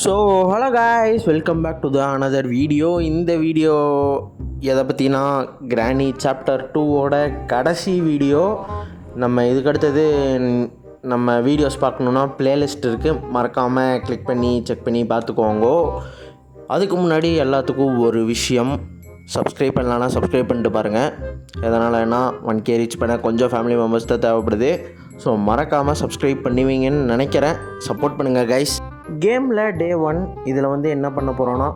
So hello guys, welcome back to the another video. இந்த video எதை பற்றினா கிராணி சாப்டர் 2ஓட கடைசி வீடியோ. நம்ம இதுக்கடுத்தது நம்ம வீடியோஸ் பார்க்கணுன்னா ப்ளேலிஸ்ட் இருக்குது, மறக்காமல் கிளிக் பண்ணி செக் பண்ணி பார்த்துக்கோங்க. அதுக்கு முன்னாடி எல்லாத்துக்கும் ஒரு விஷயம், சப்ஸ்கிரைப் பண்ணலான்னா சப்ஸ்கிரைப் பண்ணிட்டு பாருங்கள். எதனாலன்னா 1K ரீச் பண்ண கொஞ்சம் ஃபேமிலி மெம்பர்ஸ் தான் தேவைப்படுது. ஸோ மறக்காமல் சப்ஸ்கிரைப் பண்ணுவீங்கன்னு நினைக்கிறேன். சப்போர்ட் பண்ணுங்கள் கைஸ். கேமில் டே 1 இதில் என்ன பண்ண போகிறோன்னா,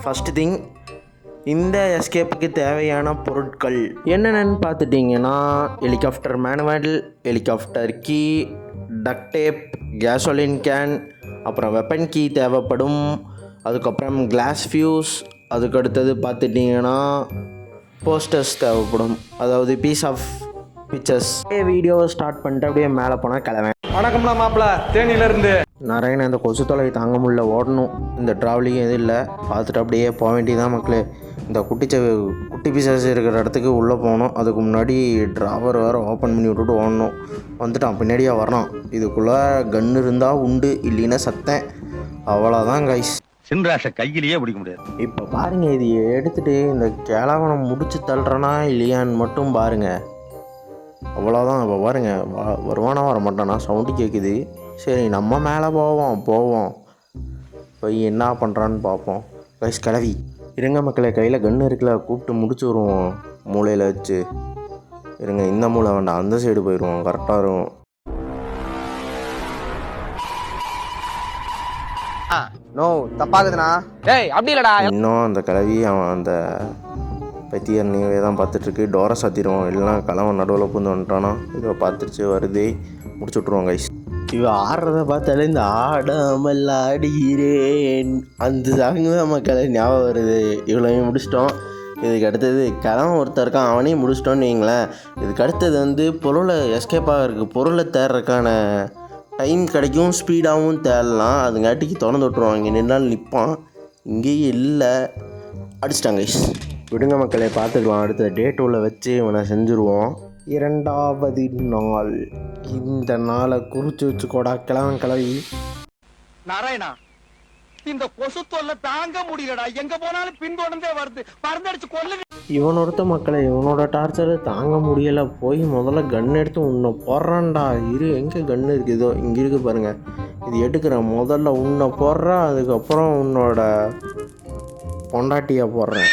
ஃபஸ்ட்டு திங், இந்த எஸ்கேப்புக்கு தேவையான பொருட்கள் என்னென்னு பார்த்துட்டிங்கன்னா, helicopter manual, helicopter key, duct tape, gasoline can, அப்புறம் வெப்பன் கீ தேவைப்படும். அதுக்கப்புறம் கிளாஸ் ஃபியூஸ், அதுக்கடுத்தது பார்த்துட்டிங்கன்னா போஸ்டர்ஸ் தேவைப்படும், அதாவது பீஸ் ஆஃப் பிக்சர்ஸ். வீடியோவை ஸ்டார்ட் பண்ணிட்டு அப்படியே மேலே போனால் கிளம்பேன். வணக்கம்ண்ணா மாப்பிள்ள, தேனியிலேருந்து. நிறைய இந்த கொசு தொலை தாங்க முடியல, ஓடணும். இந்த ட்ராவலிங் எதுவும் இல்லை, பார்த்துட்டு அப்படியே போக வேண்டியதான் மக்களே. இந்த குட்டி பீசஸ் இருக்கிற இடத்துக்கு உள்ளே போகணும். அதுக்கு முன்னாடி ட்ராவர் வேறு ஓப்பன் பண்ணி விட்டுட்டு ஓடணும். வந்துட்டான், பின்னாடியே வரான். இதுக்குள்ளே கன்று இருந்தால் உண்டு, இல்லைன்னா சத்தேன். அவ்வளோதான் கைஸ். சின்ராஷை கையிலேயே பிடிக்க முடியாது. இப்போ பாருங்கள், இது எடுத்துகிட்டு இந்த கிழவனை முடிச்சு தள்ளுறனா இல்லையான்னு மட்டும் பாருங்கள். அவ்வளோதான். இப்போ பாருங்கள், வருவானா வர மாட்டானா, சவுண்டு கேட்குது. சரி, நம்ம மேலே போவோம் போய் என்ன பண்ணுறான்னு பார்ப்போம். கைஸ் கிளவி இருங்க மக்களே, கையில் கன்று இருக்குல்ல, கூப்பிட்டு முடிச்சு வருவோம். மூளையில் வச்சு இருங்க, இந்த மூளை வேண்டாம், அந்த சைடு போயிடுவோம், கரெக்டாக இருக்கும். நோ தப்பாகுதுண்ணா. டேய் அப்படி இல்லடா. இன்னும் அந்த கிளவி அவன் அந்த பத்தியர் நீவே தான் பார்த்துட்ருக்கு. டோரை சாத்திடுவோம், இல்லைனா கிளவன் நடுவில் பூந்து வந்துட்டானா. இதை பார்த்துருச்சு, வருது, முடிச்சு விட்ருவோம் கைஸ். இவன் ஆடுறத பார்த்தாலே இந்த ஆடாமல் ஆடுகிறேன் அந்த சாங்கு தான் மக்களை ஞாபகம் வருது. இவ்வளோவையும் முடிச்சிட்டோம். இதுக்கு அடுத்தது கிழவன் ஒருத்தர் இருக்கான், அவனையும் முடிச்சிட்டோன்னு வைங்களேன். இதுக்கு அடுத்தது பொருளை எஸ்கேப்பாக இருக்குது, பொருளை தேடுறதுக்கான டைம் கிடைக்கும், ஸ்பீடாகவும் தேடலாம். அதுங்காட்டிக்கு திறந்து விட்ருவான். இங்கே நின்றாலும் நிற்பான், இங்கேயும் இல்லை, அடிச்சிட்டாங்க கைஸ். விடுங்க மக்களே, பார்த்துக்கலாம். அடுத்த டே 2ல் வச்சு இவனை செஞ்சுருவோம். 2வது நாள். இந்த நாளை குறித்து வச்சுக்கோடா கிழவன் கிளவி. நாராயணா, இந்த கொசு தொல்லை தாங்க முடியலடா. எங்க போனாலும் பின்தொடர்ந்தே வருது, மருந்தடிச்சு கொல்ல. இவனொருத்த மக்களை, இவனோட டார்ச்சர் தாங்க முடியலை. போய் முதல்ல கன் எடுத்து உன்னை போடுறான்டா. எங்கே கன்று இருக்குதோ இங்கே இருக்குது பாருங்கள். இது எடுக்கிறேன், முதல்ல உன்னை போடுறேன், அதுக்கப்புறம் உன்னோட பொண்டாட்டியை போடுறேன்.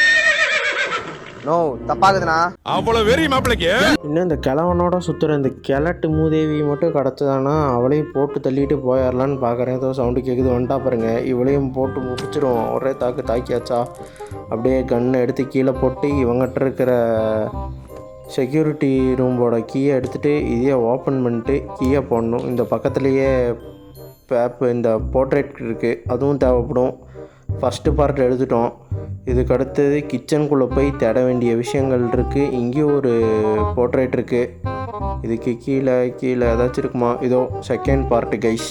நோ தப்பாகுதுண்ணா. அவ்வளவு வெறி மாப்பிளைக்கு. இன்னும் இந்த கிழவனோட சுற்றுற இந்த கிழட்டு மூதேவி மட்டும் கிடச்சதானா அவளையும் போட்டு தள்ளிட்டு போயிடலான்னு பார்க்குறேன். ஏதோ சவுண்டு கேட்குது, வந்துட்டா பாருங்க. இவளையும் போட்டு முடிச்சிடுவோம். ஒரே தாக்கியாச்சா. அப்படியே கன்னை எடுத்து கீழே போட்டு இவங்ககிட்ட இருக்கிற செக்யூரிட்டி ரூமோட கீயை எடுத்துகிட்டு இதையே ஓப்பன் பண்ணிட்டு கீயை போடணும். இந்த பக்கத்துலேயே இந்த போர்ட்ரேட் இருக்குது, அதுவும் தேவைப்படும். ஃபஸ்ட்டு பார்ட் எடுத்துட்டோம். இதுக்கு அடுத்தது கிச்சனுக்குள்ளே போய் தேட வேண்டிய விஷயங்கள் இருக்குது. இங்கேயும் ஒரு போர்ட்ரேட் இருக்குது. இதுக்கு கீழே ஏதாச்சும் இருக்குமா? இதோ second part guys.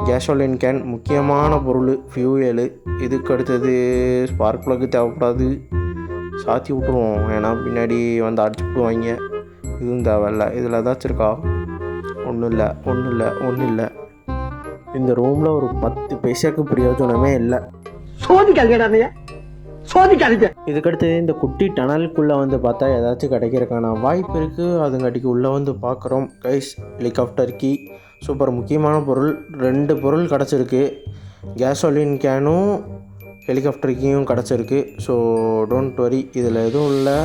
Gasoline can, முக்கியமான பொருள், ஃபியூயலு. இதுக்கு அடுத்தது ஸ்பார்க் ப்ளக்கு தேவைப்படாது, சாத்தி விட்ருவோம், ஏன்னா பின்னாடி வந்து அடிச்சு விடுவாங்க. இதுவும் தேவையில்லை. இதில் ஏதாச்சும் இருக்கா? ஒன்றும் இல்லை. இந்த ரூமில் ஒரு 10 பைசாக்கு பிரயோஜனமே இல்லை. இதுக்கடுத்து இந்த குட்டி டனலுக்குள்ளே பார்த்தா ஏதாச்சும் கிடைக்கிறதுக்கான வாய்ப்பு இருக்குது. அதுங்காட்டிக்கு உள்ளே பார்க்குறோம் கைஸ். ஹெலிகாப்டர் கீ, சூப்பர் முக்கியமான பொருள். 2 பொருள் கிடச்சிருக்கு. கேசோலின் கேனும் ஹெலிகாப்டர் கீயும் கிடச்சிருக்கு. ஸோ டோன்ட் வரி, இதில் எதுவும் இல்லை.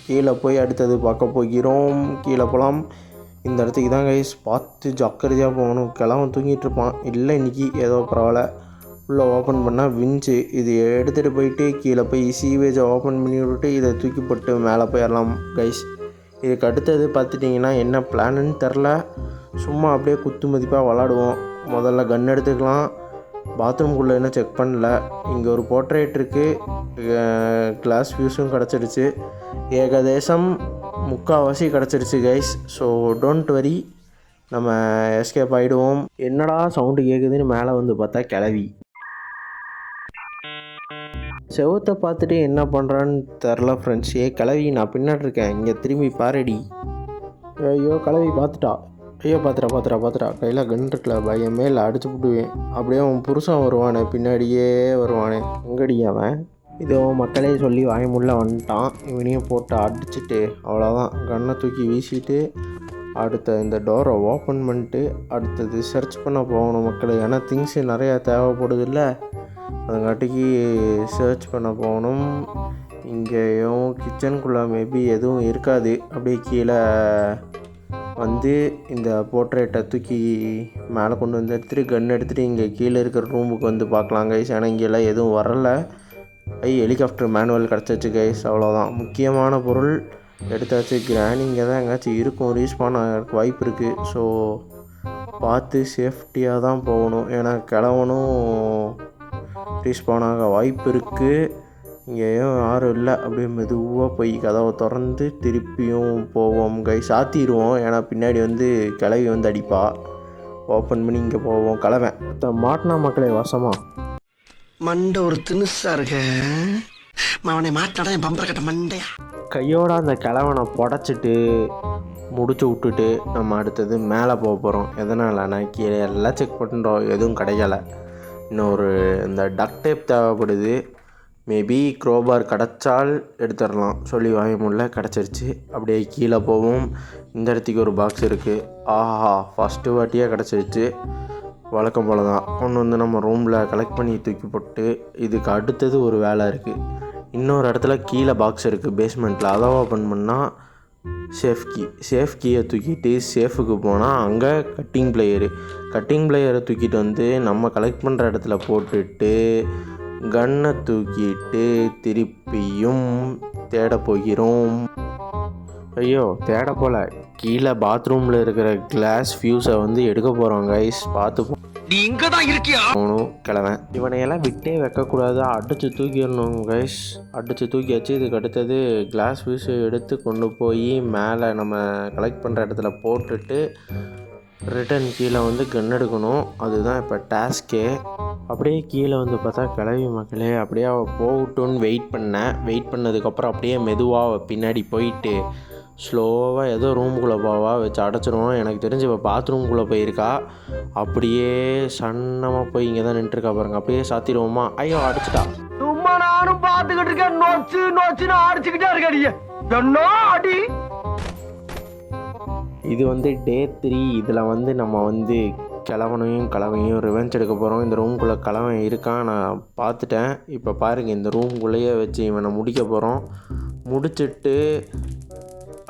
கீழே போய் அடுத்தது பார்க்க போகிறோம். கீழே போகலாம். இந்த இடத்துக்கு தான் கைஸ், பார்த்து ஜாக்கிரதையாக போகணும். கிழவன் தூங்கிட்டு இருப்பான். இல்லை இன்றைக்கி ஏதோ பரவாயில்ல. உள்ளே ஓப்பன் பண்ணால் விஞ்சு. இது எடுத்துகிட்டு போயிட்டு கீழே போய் சீவேஜை ஓப்பன் பண்ணி விட்டுட்டு இதை தூக்கி போட்டு மேலே போயிடலாம் கைஸ். இதுக்கு அடுத்தது பார்த்துட்டிங்கன்னா என்ன பிளான்னு தெரில. சும்மா அப்படியே குத்து மதிப்பாக விளாடுவோம். முதல்ல கன் எடுத்துக்கலாம். பாத்ரூம்குள்ளே என்ன செக் பண்ணல. இங்கே ஒரு போர்ட்ரேட் இருக்குது. கிளாஸ் வியூஸும் கிடச்சிருச்சு. ஏகதேசம் முக்கால்வாசி கிடச்சிருச்சு கைஸ். ஸோ டோன்ட் வரி, நம்ம எஸ்கேப் ஆகிடுவோம். என்னடா சவுண்டு கேட்குதுன்னு மேலே பார்த்தா கிளவி. செவத்தை பார்த்துட்டு என்ன பண்ணுறான்னு தெரில ஃப்ரெண்ட்ஸ். கிளவி, நான் பின்னாடி இருக்கேன், இங்கே திரும்பி பாரடி. ஐயோ கிளவி பார்த்துட்டா. ஐயோ பாத்துறா கையில் கன் இருக்கல பையன் மேலே அடிச்சு விட்டுவேன். அப்படியே அவன் புருஷன் வருவானே பின்னாடியே வருவானே எங்கடி அவன். இதோ மக்களே சொல்லி வாய்முள்ள வந்துட்டான். இவனையும் போட்டு அடிச்சுட்டு அவ்வளோதான் கன்னை தூக்கி வீசிட்டு அடுத்த இந்த டோரை ஓப்பன் பண்ணிட்டு அடுத்தது சர்ச் பண்ண போகணும் மக்களே. ஏன்னா திங்ஸு நிறையா தேவைப்படுது இல்லை, அதுங்காட்டிக்கு சர்ச் பண்ண போகணும். இங்கேயும் கிச்சனுக்குள்ளே மேபி எதுவும் இருக்காது. அப்படியே கீழே வந்து இந்த போர்ட்ரேட்டை தூக்கி மேலே கொண்டு வந்து எடுத்துகிட்டு கன் எடுத்துகிட்டு இங்கே கீழே இருக்கிற ரூமுக்கு வந்து பார்க்கலாம் கைஸ். ஏன்னா இங்கெல்லாம் எதுவும் வரலை. ஹெலிகாப்டர் மேனுவல் கிடச்சிச்சு கைஸ், அவ்வளோதான். முக்கியமான பொருள் எடுத்தாச்சு. கிராணி இங்கே தான் எங்கேயாச்சும் இருக்கும், ரீஸ்பான் ஆகிறதுக்கு வாய்ப்பு இருக்குது. ஸோ பார்த்து சேஃப்டியாக தான் போகணும், ஏன்னா கிளவனும் ரீஸ்பான் ஆக வாய்ப்பு இருக்குது. இங்கேயும் யாரும் இல்லை. அப்படியே மெதுவாக போய் கதவை திறந்து திருப்பியும் போவோம் கைஸ். சாத்திடுவோம், ஏன்னா பின்னாடி வந்து கிளவி வந்து அடிப்பா. ஓப்பன் பண்ணி இங்கே போவோம். கிளவன் மாட்டினா மக்களே வசமாக மண்டை ஒரு தினுசா இருக்க அவனை மாட்டாடா என் பம்பர கட்ட மண்டையா. கையோட அந்த கிழவனை புடச்சிட்டு முடிச்சு விட்டுட்டு நம்ம அடுத்தது மேலே போக போகிறோம். எதனாலனா கீழே எல்லாம் செக் பண்ணுறோம், எதுவும் கிடைக்கல. இன்னொரு இந்த டக் டேப் தேவைப்படுது. மேபி க்ரோபார் கிடச்சால் எடுத்துடலாம். சொல்லி வாங்க முடியல, கிடச்சிருச்சு. அப்படியே கீழே போவோம். இந்த இடத்துக்கு ஒரு பாக்ஸ் இருக்குது. ஆஹா, ஃபஸ்ட்டு வாட்டியாக கிடச்சிருச்சு. வழக்கம் போல் தான் ஒன்று வந்து நம்ம ரூமில் கலெக்ட் பண்ணி தூக்கி போட்டு இதுக்கு அடுத்தது ஒரு வேலை இருக்குது. இன்னொரு இடத்துல கீழே பாக்ஸ் இருக்குது பேஸ்மெண்ட்டில். அதை ஓப்பன் பண்ணால் சேஃப் கீயை தூக்கிட்டு சேஃபுக்கு போனால் அங்கே கட்டிங் பிளேயரை தூக்கிட்டு வந்து நம்ம கலெக்ட் பண்ணுற இடத்துல போட்டுட்டு கன்னை தூக்கிட்டு திருப்பியும் தேட போகிறோம். ஐயோ தேட போல், கீழே பாத்ரூமில் இருக்கிற கிளாஸ் ஃபியூஸை வந்து எடுக்க போகிறோம் கைஸ். பார்த்து நீ இங்க தான் இருக்கியா போகணும் கிழவன். இவனையெல்லாம் விட்டே வைக்கக்கூடாது, அடித்து தூக்கிடணும் கைஸ். அடித்து தூக்கியாச்சு. இதுக்கு அடுத்தது கிளாஸ் ஃபியூஸை எடுத்து கொண்டு போய் மேலே நம்ம கலெக்ட் பண்ணுற இடத்துல போட்டுட்டு ரிட்டன் கீழே வந்து கன் எடுக்கணும். அதுதான் இப்போ டாஸ்கே. அப்படியே கீழே வந்து பார்த்தா கிளவி மக்களே. அப்படியே அவள் போகட்டும்னு வெயிட் பண்ணதுக்கப்புறம் அப்படியே மெதுவாக பின்னாடி போயிட்டு ஸ்லோவாக ஏதோ ரூமுக்குள்ளே போவா வச்சு அடைச்சிருவோம். எனக்கு தெரிஞ்சு இப்போ பாத்ரூம்குள்ளே போயிருக்கா. அப்படியே சன்னமாக போய் இங்கே தான் நின்றுருக்கா பாருங்க. அப்படியே சாத்திடுவோமா? ஐயோ அடிச்சிட்டா. சும்மா நானும் பார்த்துக்கிட்டு இருக்கேன். நோச்சுன்னு அடிச்சுக்கிட்டே இருக்காடிய என்ன அடி. இது வந்து டே 3. இதில் வந்து நம்ம வந்து கிழவனையும் ரிவெஞ்ச் எடுக்க போகிறோம். இந்த ரூம்குள்ளே கிழவன் இருக்கான், நான் பார்த்துட்டேன். இப்போ பாருங்கள், இந்த ரூம்குள்ளேயே வச்சு இவனை முடிக்க போகிறோம். முடிச்சுட்டு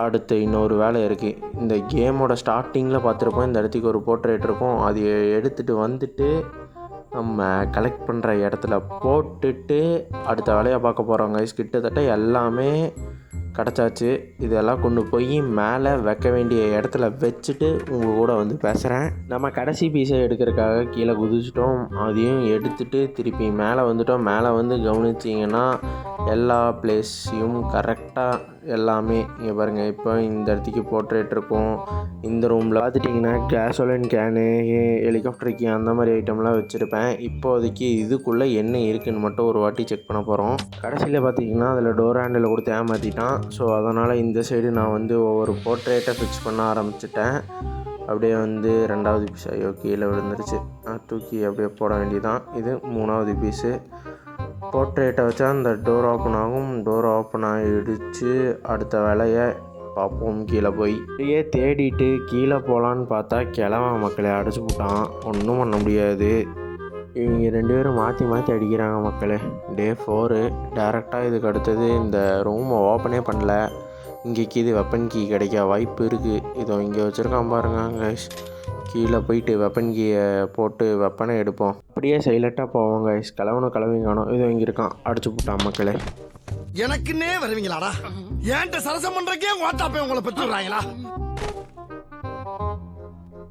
அடுத்து இன்னொரு வேலை இருக்குது. இந்த கேமோட ஸ்டார்டிங்கில் பார்த்துருப்போம், இந்த இடத்துக்கு ஒரு போர்ட்ரேட் இருக்கும். அது எடுத்துகிட்டு வந்துட்டு நம்ம கலெக்ட் பண்ணுற இடத்துல போட்டுட்டு அடுத்த வேலையை பார்க்க போகிறோம் கைஸ். கிட்டத்தட்ட எல்லாமே கிடச்சாச்சு. இதெல்லாம் கொண்டு போய் மேலே வைக்க வேண்டிய இடத்துல வச்சுட்டு உங்கள் கூட வந்து பேசுகிறேன். நம்ம கடைசி பீஸை எடுக்கிறதுக்காக கீழே குதிச்சிட்டோம். அதையும் எடுத்துகிட்டு திருப்பி மேலே வந்துட்டோம். மேலே வந்து கவனிச்சிங்கன்னா எல்லா பிளேஸையும் கரெக்டாக எல்லாமே இங்கே பாருங்கள். இப்போ இந்த இடத்துக்கு போர்ட்ரேட் இருக்கும். இந்த ரூமில் பார்த்துட்டிங்கன்னா கேசோலின் கேனு, ஹெலிகாப்டர் கீ அந்த மாதிரி ஐட்டம்லாம் வச்சுருப்பேன். இப்போதைக்கு இதுக்குள்ளே என்ன இருக்குதுன்னு மட்டும் ஒரு வாட்டி செக் பண்ண போகிறோம். கடைசியில் பார்த்திங்கன்னா அதில் டோர் ஹேண்டில் கொடுத்து ஏமாற்றிட்டான். ஸோ அதனால் இந்த சைடு நான் வந்து ஒவ்வொரு போர்ட்ரேட்டை ஃபிக்ஸ் பண்ண ஆரம்பிச்சிட்டேன். அப்படியே வந்து 2வது பீஸ் ஐயோ கீழே விழுந்துருச்சு. தூக்கி அப்படியே போட வேண்டியதான். இது 3வது பீஸு. போர்ட்ரேட்டை வச்சா அந்த டோர் ஓப்பன் ஆகும். டோர் ஓப்பன் ஆகிடுச்சு. அடுத்த வேலையை பார்ப்போம். கீழே போய் அப்படியே தேடிட்டு கீழே போகலான்னு பார்த்தா கிழவன் மக்களை அடிச்சு போட்டான். ஒன்றும் பண்ண முடியாது. இவங்க 2 பேரும் மாற்றி அடிக்கிறாங்க மக்களே. டே 4 டேரெக்டாக. இதுக்கு அடுத்தது இந்த ரூமை ஓப்பனே பண்ணல. இங்கேக்கு இது வெப்பன் கீ கிடைக்க வாய்ப்பு இருக்குது. இதோ இங்கே வச்சுருக்கான் பாருங்க கைஸ். கீழே போயிட்டு வெப்பன் கீயை போட்டு வெப்பனை எடுப்போம். அப்படியே சைலண்ட்டாக போவோம் கைஸ். கிளவி காணும். இதோ இங்கே இருக்கான், அடிச்சு போட்டான் மக்களே. எனக்குன்னே வருவீங்களாடா? ஏன்ட்ட சரசம் பண்றக்கே வாட்டாப்பே உங்களை பெற்றுறாங்களா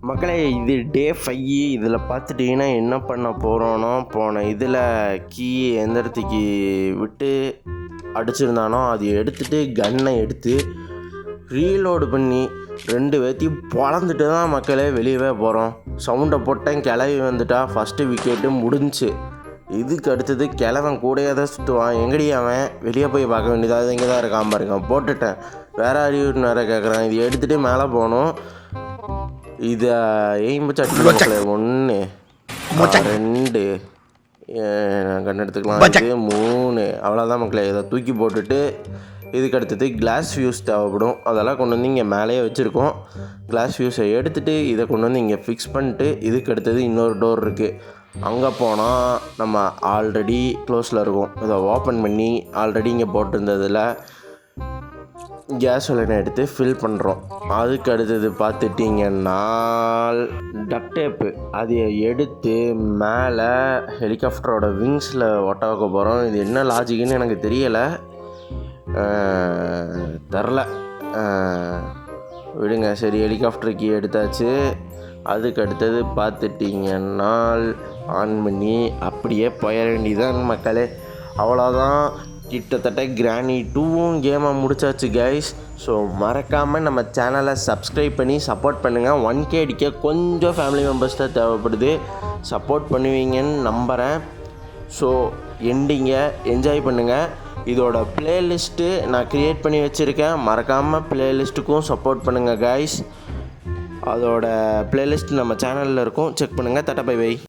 மக்களே? இது டே 5. இதில் பார்த்துட்டிங்கன்னா என்ன பண்ண போகிறோன்னா, போன இதில் கீ எந்த இடத்துக்கு விட்டு அடிச்சிருந்தானோ அது எடுத்துகிட்டு கன்னை எடுத்து ரீலோடு பண்ணி 2 பேர்த்தையும் பொழந்துட்டு தான் மக்களே வெளியவே போகிறோம். சவுண்டை போட்டேன், கிளவி வந்துட்டா. ஃபஸ்ட்டு விக்கெட்டு முடிஞ்சு. இதுக்கு அடுத்தது கிழவன் கூடையே தான் சுற்றுவான். எங்கடி அவன்? வெளியே போய் பார்க்க வேண்டியதாக இங்கே தான் இருக்கான் பாருங்க. போட்டுட்டேன். வேறு அறிவுன்னு வேறு கேட்குறான். இது எடுத்துகிட்டு மேலே போகணும். இதை எய்ம் வச்சு அடிக்கல. 1 2 கண் எடுத்துக்கலாம். இது 3 அவ்வளோதான் மக்களே. இதை தூக்கி போட்டுட்டு இதுக்கு அடுத்தது கிளாஸ் ஃபியூஸ் தேவைப்படும். அதெல்லாம் கொண்டு வந்து இங்கே மேலேயே வச்சுருக்கோம். கிளாஸ் ஃபியூஸை எடுத்துகிட்டு இதை கொண்டு வந்து இங்கே ஃபிக்ஸ் பண்ணிட்டு இதுக்கு அடுத்தது இன்னொரு டோர் இருக்குது. அங்கே போனால் நம்ம ஆல்ரெடி க்ளோஸில் இருக்கும். இதை ஓப்பன் பண்ணி ஆல்ரெடி இங்கே போட்டிருந்ததில் கேஸ் சிலிண்டர் எடுத்து ஃபில் பண்ணுறோம். அதுக்கு அடுத்தது பார்த்துட்டிங்கன்னா டக்ட் டேப்பு அதை எடுத்து மேலே ஹெலிகாப்டரோட விங்ஸில் ஒட்ட வைக்க போகிறோம். இது என்ன லாஜிக்குன்னு எனக்கு தெரியலை, தெரில, விடுங்க. சரி, ஹெலிகாப்டருக்கு எடுத்தாச்சு. அதுக்கு அடுத்தது பார்த்துட்டிங்கன்னா ஆன் பண்ணி அப்படியே போய வேண்டியதான் மக்களே. அவ்வளோதான். கிட்டத்தட்ட கிராணி 2வும் கேமாக முடிச்சாச்சு கைஸ். ஸோ மறக்காமல் நம்ம சேனலை சப்ஸ்கிரைப் பண்ணி சப்போர்ட் பண்ணுங்கள். 1K அடிக்க கொஞ்சம் ஃபேமிலி மெம்பர்ஸ் தான் தேவைப்படுது. சப்போர்ட் பண்ணுவீங்கன்னு நம்புகிறேன். ஸோ எண்டிங்கை என்ஜாய் பண்ணுங்கள். இதோட ப்ளேலிஸ்ட்டு நான் க்ரியேட் பண்ணி வச்சுருக்கேன். மறக்காமல் ப்ளேலிஸ்ட்டுக்கும் சப்போர்ட் பண்ணுங்கள் கைஸ். அதோட ப்ளேலிஸ்ட் நம்ம சேனலில் இருக்கும், செக் பண்ணுங்கள். Ta ta bye by.